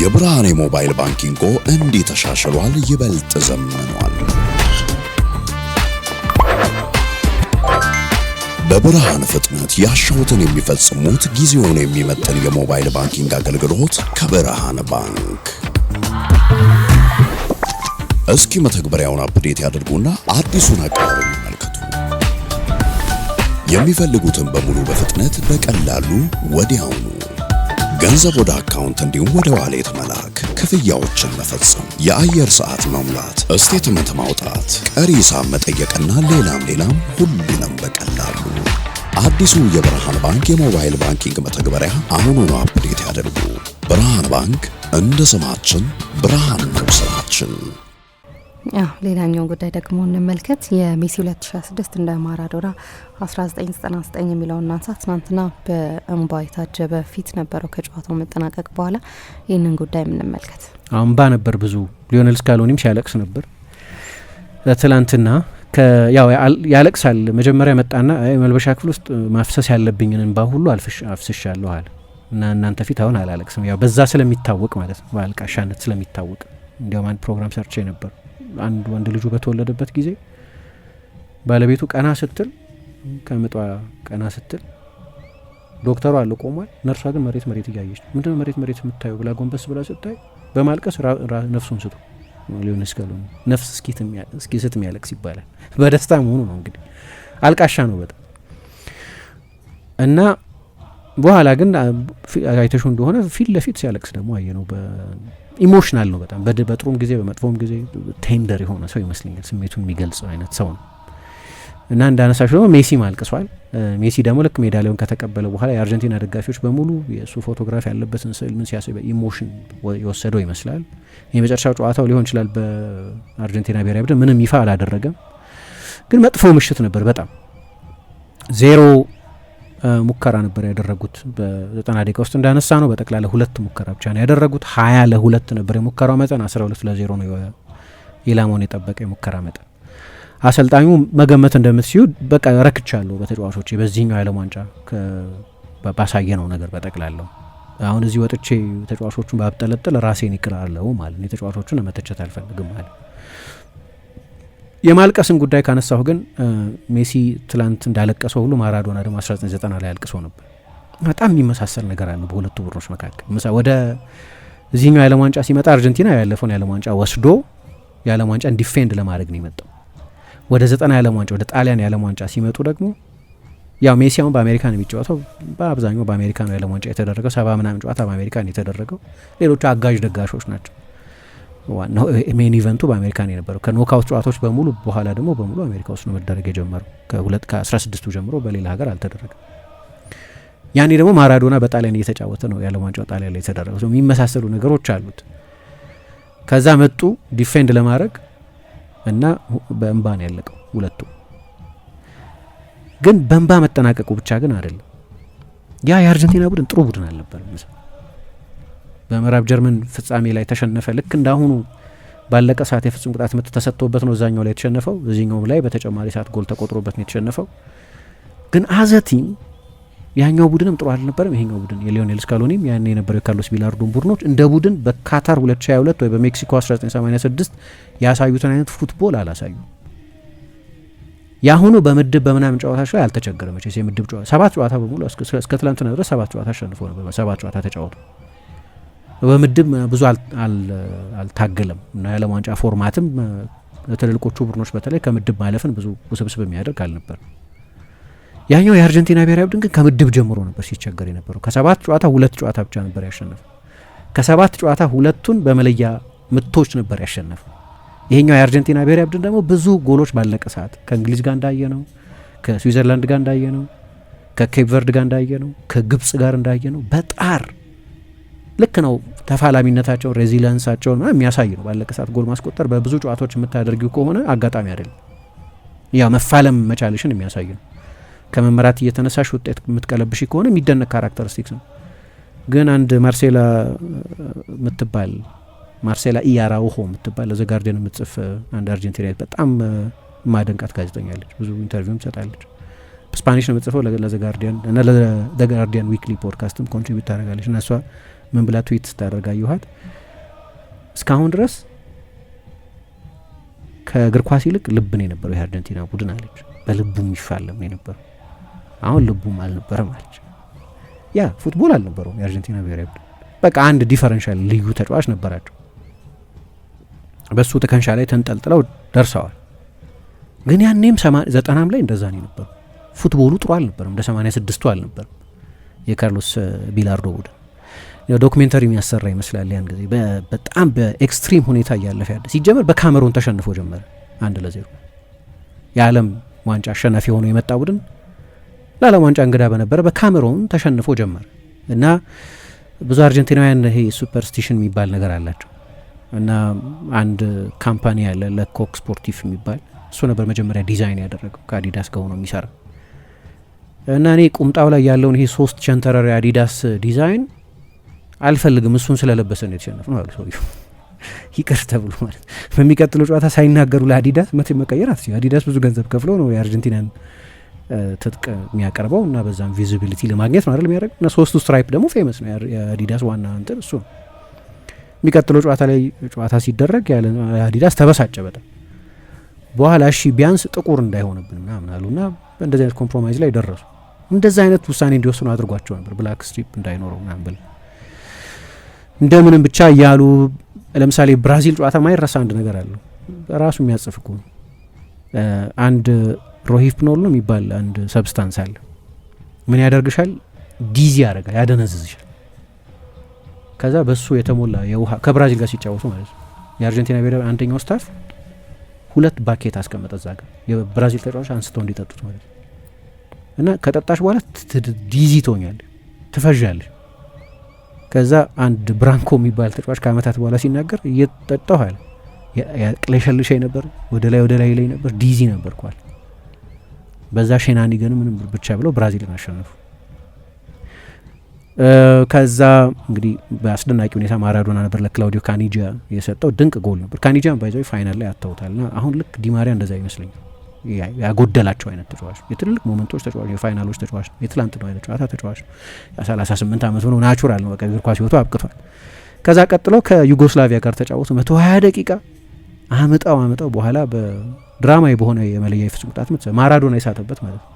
የብርሃን የሞባይል ባንኪንግ እንዲህ ተሻሽሏል፣ ይበልጥ ዘመኗል። በብርሃን ፍጥነት ያሻውትን የሚፈጽሙት ጊዜውን የሚመጥን የሞባይል ባንኪንግ አገልግሎት ከብርሃን ባንክ። እስኪ መተግበሪያውን አፕዴት ያድርጉና አዲሱን አቀራረብ ይመልከቱ። የሚፈልጉትን በሙሉ በፍጥነት በቀላሉ ወዲያውኑ ገንዘብ ወደ አካውንት እንዲሁም ወደ ዋሌት መላክ፣ ክፍያዎችን መፈጸም፣ የአየር ሰዓት መሙላት፣ ስቴትመንት ማውጣት፣ ቀሪ ሂሳብ መጠየቅና ሌላም ሁሉንም በቀላሉ። አዲሱ የብርሃን ባንክ የሞባይል ባንኪንግ መተግበሪያ አሁኑኑ አፕዴት ያድርጉ። ብርሃን ባንክ እንደ ስማችን ብርሃን ነው ስራችን። ሌላኛው ጉዳይ ደግሞ እንመልከት። የሜሲ 2026 እንደ ማራዶና 1999 የሚለውን እናንሳ። ትናንትና በእንባ የታጀበ ፊት ነበረው ከጨዋታው መጠናቀቅ በኋላ። ይህንን ጉዳይ እንመልከት። እንባ ነበር ብዙ። ሊዮኔል ስካሎኒም ሲያለቅስ ነበር ትናንትና። ያለቅሳል። መጀመሪያ መጣና መልበሻ ክፍል ውስጥ ማፍሰስ ያለብኝን እንባ ሁሉ አፍስሻለሁ አለ እና እናንተ ፊት አሁን አላለቅስም። ያው በዛ ስለሚታወቅ ማለት ነው፣ በአልቃሻነት ስለሚታወቅ። እንዲያውም አንድ ፕሮግራም ሰርቼ ነበር። አንድ ወንድ ልጁ በተወለደበት ጊዜ ባለቤቱ ቀና ስትል ከምጧ ቀና ስትል ዶክተሩ አለ ቆሟል። ነርሷ ግን መሬት እያየች ምንድነው መሬት የምታየው ብላ ጎንበስ ብላ ስታይ በማልቀስ ነፍሱን ስቶ ሊሆን እስከሉ ነፍስ እስኪ ስት የሚያለቅስ ይባላል። በደስታ መሆኑ ነው እንግዲህ። አልቃሻ ነው በጣም እና በኋላ ግን አይተሹ እንደሆነ ፊት ለፊት ሲያለቅስ ደግሞ አየ ነው። ኢሞሽናል ነው በጣም በጥሩም ጊዜ በመጥፎም ጊዜ ቴንደር የሆነ ሰው ይመስለኛል። ስሜቱን የሚገልጽ አይነት ሰው ነው እና እንዳነሳሽ ደግሞ ሜሲ ማልቅሷል። ሜሲ ደግሞ ልክ ሜዳሊያውን ከተቀበለ በኋላ የአርጀንቲና ደጋፊዎች በሙሉ የእሱ ፎቶግራፍ ያለበትን ስዕል ምን ሲያስብ ኢሞሽን የወሰደው ይመስላል። የመጨረሻው ጨዋታው ሊሆን ይችላል በአርጀንቲና ብሔራዊ ቡድን። ምንም ይፋ አላደረገም፣ ግን መጥፎ ምሽት ነበር በጣም። 0 ሙከራ ነበር ያደረጉት በ90 ደቂቃ ውስጥ እንዳነሳ ነው። በጠቅላላ 2 ሙከራ ብቻ ነው ያደረጉት። 20-2 ነበር የሙከራው መጠን። 12-0 ነው ኢላማውን የጠበቀ የሙከራ መጠን። አሰልጣኙ መገመት እንደምትሲዩ በቃ ረክቻለሁ በተጫዋቾቼ በዚህኛው የዓለም ዋንጫ ባሳየ ነው ነገር በጠቅላላው። አሁን እዚህ ወጥቼ ተጫዋቾቹን ባብጠለጥል ራሴን ይቅራለሁ ማለት ነው። የተጫዋቾቹን መተቸት አልፈልግም ማለት። የማልቀስን ጉዳይ ካነሳሁ ግን ሜሲ ትላንት እንዳለቀሰው ሁሉ ማራዶና ደግሞ 1990 ላይ አልቅሶ ነበር። በጣም የሚመሳሰል ነገር አለ በሁለቱ ቡድኖች መካከል። ወደ እዚህኛው የዓለም ዋንጫ ሲመጣ አርጀንቲና ያለፈውን የዓለም ዋንጫ ወስዶ የዓለም ዋንጫን ዲፌንድ ለማድረግ ነው የመጣው። ወደ 90 የዓለም ዋንጫ ወደ ጣሊያን የዓለም ዋንጫ ሲመጡ ደግሞ ያው ሜሲ አሁን በአሜሪካ ነው የሚጫወተው። በአብዛኛው በአሜሪካ ነው የዓለም ዋንጫ የተደረገው። 70 ምናምን ጨዋታ በአሜሪካ ነው የተደረገው። ሌሎቹ አጋዥ ደጋሾች ናቸው። ዋናው ሜን ኢቨንቱ በአሜሪካ ነው የነበረው። ከኖካውት ጨዋታዎች በሙሉ በኋላ ደግሞ በሙሉ አሜሪካ ውስጥ ነው መደረግ የጀመረው። ከ16ቱ ጀምሮ በሌላ ሀገር አልተደረገም። ያኔ ደግሞ ማራዶና በጣሊያን እየተጫወተ ነው የዓለም ዋንጫው ጣሊያን ላይ የተደረገው። የሚመሳሰሉ ነገሮች አሉት። ከዛ መጡ ዲፌንድ ለማድረግ እና በእንባ ነው ያለቀው ሁለቱ። ግን በእንባ መጠናቀቁ ብቻ ግን አይደለም። የአርጀንቲና ቡድን ጥሩ ቡድን አልነበረም። በምዕራብ ጀርመን ፍጻሜ ላይ ተሸነፈ። ልክ እንዳሁኑ ባለቀ ሰዓት የፍጹም ቅጣት ምት ተሰጥቶበት ነው እዛኛው ላይ የተሸነፈው። እዚህኛው ላይ በተጨማሪ ሰዓት ጎል ተቆጥሮበት ነው የተሸነፈው። ግን አዘቲም ያኛው ቡድንም ጥሩ አልነበረም። ይሄኛው ቡድን የሊዮኔል ስካሎኒም ያን የነበረው የካርሎስ ቢላርዶን ቡድኖች እንደ ቡድን በካታር 2022 ወይ በሜክሲኮ 1986 ያሳዩትን አይነት ፉትቦል አላሳዩ። ያሁኑ በምድብ በምናምን ጨዋታዎች ላይ አልተቸገረም። እሺ የምድብ ጨዋታ 7 ጨዋታ በሙሉ እስከ ትላንትና ድረስ 7 ጨዋታ አሸንፎ ነበር። 7 ጨዋታ ተጫወቱ። በምድብ ብዙ አልታገለም እና የዓለም ዋንጫ ፎርማትም ለትልልቆቹ ቡድኖች በተለይ ከምድብ ማለፍን ብዙ ውስብስብ የሚያደርግ አልነበር። ያኛው የአርጀንቲና ብሔራዊ ቡድን ግን ከምድብ ጀምሮ ነበር ሲቸገር የነበረው። ከ7 ጨዋታ 2 ጨዋታ ብቻ ነበር ያሸነፈው። ከ7 ጨዋታ 2ቱን በመለያ ምቶች ነበር ያሸነፈው። ይሄኛው የአርጀንቲና ብሔራዊ ቡድን ደግሞ ብዙ ጎሎች ባለቀ ሰዓት ከእንግሊዝ ጋር እንዳየ ነው፣ ከስዊዘርላንድ ጋር እንዳየ ነው፣ ከኬፕ ቨርድ ጋር እንዳየ ነው፣ ከግብጽ ጋር እንዳየ ነው። በጣር ልክ ነው። ተፋላሚነታቸው ሬዚሊያንሳቸውን የሚያሳይ ነው። ባለቀ ሰዓት ጎል ማስቆጠር በብዙ ጨዋታዎች የምታደርጊው ከሆነ አጋጣሚ አይደለም። ያው መፋለም መቻልሽን የሚያሳይ ነው። ከመመራት እየተነሳሽ ውጤት የምትቀለብሽ ከሆነ የሚደነቅ ካራክተሪስቲክስ ነው። ግን አንድ ማርሴላ ኢያራውሆ የምትባል ለዘ ጋርዲያን የምትጽፍ አንድ አርጀንቲናዊት በጣም ማደንቃት ጋዜጠኛለች። ብዙ ኢንተርቪውም ትሰጣለች። ስፓኒሽ ነው የምትጽፈው ለዘ ጋርዲያን እና ለዘ ጋርዲያን ዊክሊ ፖድካስትም ኮንትሪቢዩት ታደርጋለች። እና እሷ ምን ብላ ትዊት ስታደርግ አየኋት። እስካሁን ድረስ ከእግር ኳስ ይልቅ ልብ ነው የነበረው የአርጀንቲና ቡድን አለች። በልቡ የሚፋለም ነው የነበረው። አሁን ልቡም አልነበረም አለች። ያ ፉትቦል አልነበረውም የአርጀንቲና ብሔራዊ ቡድን። በቃ አንድ ዲፈረንሻል ልዩ ተጫዋች ነበራቸው። በሱ ትከሻ ላይ ተንጠልጥለው ደርሰዋል። ግን ያኔም 90 ላይ እንደዛ ነው የነበረው። ፉትቦሉ ጥሩ አልነበረም፣ እንደ 86ቱ አልነበረም የካርሎስ ቢላርዶ ቡድን። ዶክሜንተሪ የሚያሰራ ይመስላል። ያን ጊዜ በጣም በኤክስትሪም ሁኔታ እያለፈ ያለ ሲጀመር በካሜሮን ተሸንፎ ጀመረ 1-0 የዓለም ዋንጫ አሸናፊ ሆኖ የመጣ ቡድን ለዓለም ዋንጫ እንግዳ በነበረ በካሜሮን ተሸንፎ ጀመረ እና ብዙ አርጀንቲናውያን ይሄ ሱፐርስቲሽን የሚባል ነገር አላቸው እና አንድ ካምፓኒ ያለ ለኮክ ስፖርቲፍ የሚባል እሱ ነበር መጀመሪያ ዲዛይን ያደረገው ከአዲዳስ ጋር ሆኖ የሚሰራ እና እኔ ቁምጣው ላይ ያለውን ይሄ 3 ቸንተረር አዲዳስ ዲዛይን አልፈልግም፣ እሱን ስለለበሰ ነው የተሸነፈው አሉ ሰውዬው። ይቅር ተብሎ ማለት በሚቀጥለው ጨዋታ ሳይናገሩ ለአዲዳስ መቀየር አትችልም። አዲዳስ ብዙ ገንዘብ ከፍሎ ነው የአርጀንቲናን ትጥቅ የሚያቀርበው እና በዛም ቪዚቢሊቲ ለማግኘት ነው አይደል የሚያደርገው። እና 3ቱ ስትራይፕ ደግሞ ፌመስ ነው የአዲዳስ ዋና እንትን እሱ ነው። የሚቀጥለው ጨዋታ ላይ ጨዋታ ሲደረግ ያለ አዲዳስ ተበሳጨ በጣም። በኋላ እሺ ቢያንስ ጥቁር እንዳይሆንብን ምናምን አሉና እንደዚህ አይነት ኮምፕሮማይዝ ላይ ደረሱ። እንደዚህ አይነት ውሳኔ እንዲወስኑ አድርጓቸው ነበር፣ ብላክ ስትሪፕ እንዳይኖረው ምናምን ብለው እንደምንም ብቻ እያሉ። ለምሳሌ ብራዚል ጨዋታ ማይረሳ አንድ ነገር አለው ራሱ የሚያጽፍ እኮ ነው። አንድ ሮሂፕኖል ነው የሚባል አንድ ሰብስታንስ አለ። ምን ያደርግሻል? ዲዚ ያደርጋል፣ ያደነዝዝሻል። ከዛ በሱ የተሞላ የውሃ ከብራዚል ጋር ሲጫወቱ ማለት ነው የአርጀንቲና ብሔራዊ አንደኛው ስታፍ 2 ባኬት አስቀመጠ እዛ ጋር የብራዚል ተጫዋች አንስተው እንዲጠጡት ማለት ነው። እና ከጠጣሽ በኋላ ዲዚ ትሆኛለሽ፣ ትፈዣለሽ። ከዛ አንድ ብራንኮ የሚባል ተጫዋች ከአመታት በኋላ ሲናገር እየጠጣሁ አለ ያቅለሸልሸኝ ነበር፣ ወደ ላይ ላይ ነበር፣ ዲዚ ነበር ኳል። በዛ ሼናኒገን ምንም ብቻ ብለው ብራዚልን አሸነፉ። ከዛ እንግዲህ በአስደናቂ ሁኔታ ማራዶና ነበር ለክላውዲዮ ካኒጂያ የሰጠው ድንቅ ጎል ነበር። ካኒጂያን ባይዘው ፋይናል ላይ አታውታልና አሁን ልክ ዲማሪያ እንደዛ ይመስለኛል ያጎደላቸው አይነት ተጫዋች፣ የትልልቅ ሞመንቶች ተጫዋች፣ የፋይናሎች ተጫዋች፣ የትላንት ነው አይነት ጨዋታ ተጫዋች። 38 ዓመት ሆኖ ናቹራል ነው በቃ እግር ኳስ ህይወቱ አብቅቷል። ከዛ ቀጥሎ ከዩጎስላቪያ ጋር ተጫወቱ 120 ደቂቃ አመጣው በኋላ በድራማዊ በሆነ የመለያ ፍጹም ቅጣት ምት ማራዶና ይሳተበት ማለት ነው።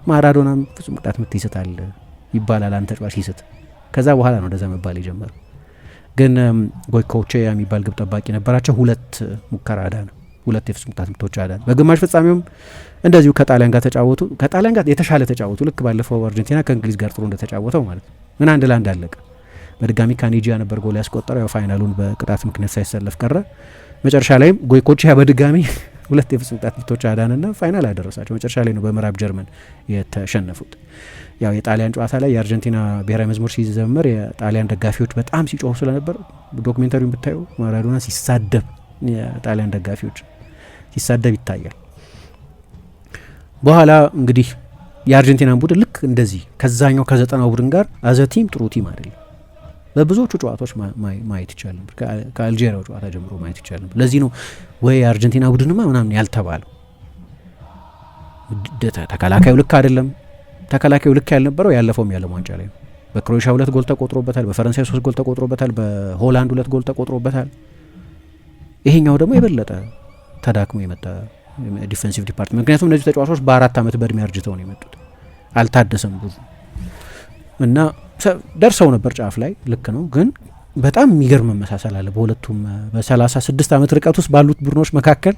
ማራዶና ፍጹም ቅጣት ምት ይስታል ይባላል አንተ ተጫዋች ይስት። ከዛ በኋላ ነው እንደዛ መባል የጀመረው። ግን ጎይኮቼ የሚባል ግብ ጠባቂ ነበራቸው፣ 2 ሙከራ አዳነ፣ 2 የፍጹም ቅጣት ምቶች አዳነ። በግማሽ ፍጻሜውም እንደዚሁ ከጣሊያን ጋር ተጫወቱ። ከጣሊያን ጋር የተሻለ ተጫወቱ፣ ልክ ባለፈው አርጀንቲና ከእንግሊዝ ጋር ጥሩ እንደተጫወተው ማለት ነው። ምን 1-1 አለቀ። በድጋሚ ካኒጂያ ነበር ጎል ያስቆጠረው። ያው ፋይናሉን በቅጣት ምክንያት ሳይሰለፍ ቀረ። መጨረሻ ላይም ጎይኮቼ በድጋሚ 2 የፍጹም ቅጣት ምቶች አዳነና ፋይናል አደረሳቸው። መጨረሻ ላይ ነው በምዕራብ ጀርመን የተሸነፉት። ያው የጣሊያን ጨዋታ ላይ የአርጀንቲና ብሔራዊ መዝሙር ሲዘመር የጣሊያን ደጋፊዎች በጣም ሲጮሁ ስለነበር ዶክሜንታሪውን ብታዩ ማራዶና ሲሳደብ የጣሊያን ደጋፊዎች ሲሳደብ ይታያል። በኋላ እንግዲህ የአርጀንቲናን ቡድን ልክ እንደዚህ ከዛኛው ከ90 ቡድን ጋር አዘ ቲም ጥሩ ቲም አይደለም። በብዙዎቹ ጨዋታዎች ማየት ይቻላል። ከአልጄሪያው ጨዋታ ጀምሮ ማየት ይቻላል። ለዚህ ነው ወይ የአርጀንቲና ቡድንማ ምናምን ያልተባለው። ተከላካዩ ልክ አይደለም። ተከላካዩ ልክ ያልነበረው ያለፈውም የዓለም ዋንጫ ላይ ነው። በክሮኤሽያ 2 ጎል ተቆጥሮበታል፣ በፈረንሳይ 3 ጎል ተቆጥሮበታል፣ በሆላንድ 2 ጎል ተቆጥሮበታል። ይሄኛው ደግሞ የበለጠ ተዳክሞ የመጣ ዲፌንሲቭ ዲፓርትመንት። ምክንያቱም እነዚህ ተጫዋቾች በ4 ዓመት በእድሜ አርጅተው ነው የመጡት፣ አልታደሰም ብዙ እና ደርሰው ነበር ጫፍ ላይ ልክ ነው። ግን በጣም የሚገርም መመሳሰል አለ በሁለቱም በ36 ዓመት ርቀት ውስጥ ባሉት ቡድኖች መካከል።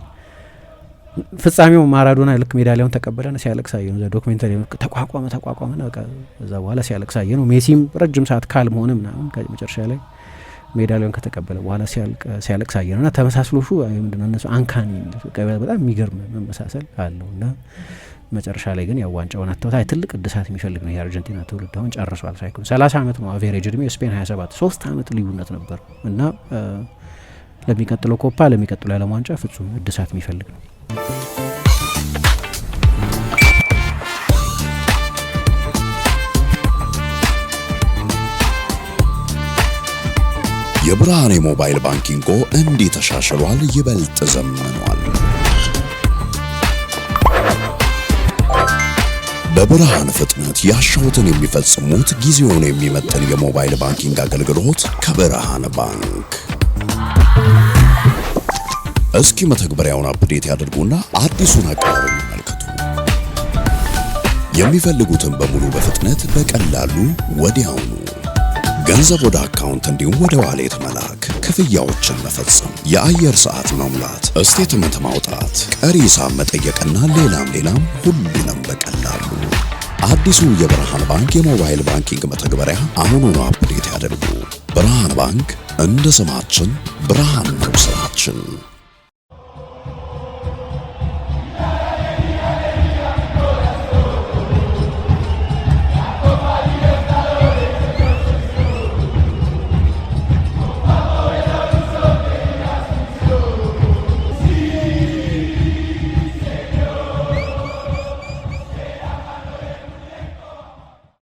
ፍጻሜው ማራዶና ልክ ሜዳሊያውን ተቀበለና ሲያለቅስ አየነው። እዛ ዶክሜንታሪ ተቋቋመና በቃ እዛ በኋላ ሲያለቅስ አየነው። ሜሲም ረጅም ሰዓት ካልም ሆነ ምናምን መጨረሻ ላይ ሜዳሊያውን ከተቀበለ በኋላ ሲያለቅስ አየነውና ተመሳስሎሹ ምንድነው እነሱ አንካኒ በጣም የሚገርም መመሳሰል አለውና መጨረሻ ላይ ግን ያው ዋንጫውን አጥተውታ ትልቅ እድሳት የሚፈልግ ነው የአርጀንቲና ትውልድ። አሁን ጨርሷል ሳይክሉ 30 ዓመት ነው አቬሬጅ እድሜ። ስፔን 27 3 ዓመት ልዩነት ነበር እና ለሚቀጥለው ኮፓ ለሚቀጥለው የዓለም ዋንጫ ፍጹም እድሳት የሚፈልግ ነው። የብርሃኔ ሞባይል ባንኪንጎ እንዲህ ተሻሽሏል፣ ይበልጥ ዘምኗል። በብርሃን ፍጥነት ያሻውትን የሚፈጽሙት ጊዜውን የሚመጥን የሞባይል ባንኪንግ አገልግሎት ከብርሃን ባንክ። እስኪ መተግበሪያውን አፕዴት ያድርጉና አዲሱን አቀራረብ ይመልከቱ። የሚፈልጉትን በሙሉ በፍጥነት በቀላሉ ወዲያውኑ ገንዘብ ወደ አካውንት እንዲሁም ወደ ዋሌት መላክ፣ ክፍያዎችን መፈጸም፣ የአየር ሰዓት መሙላት፣ ስቴትመንት ማውጣት፣ ቀሪ ሂሳብ መጠየቅና ሌላም ሁሉንም በቀላሉ። አዲሱ የብርሃን ባንክ የሞባይል ባንኪንግ መተግበሪያ አሁኑኑ አፕዴት ያድርጉ። ብርሃን ባንክ እንደ ስማችን ብርሃን ነው ስራችን።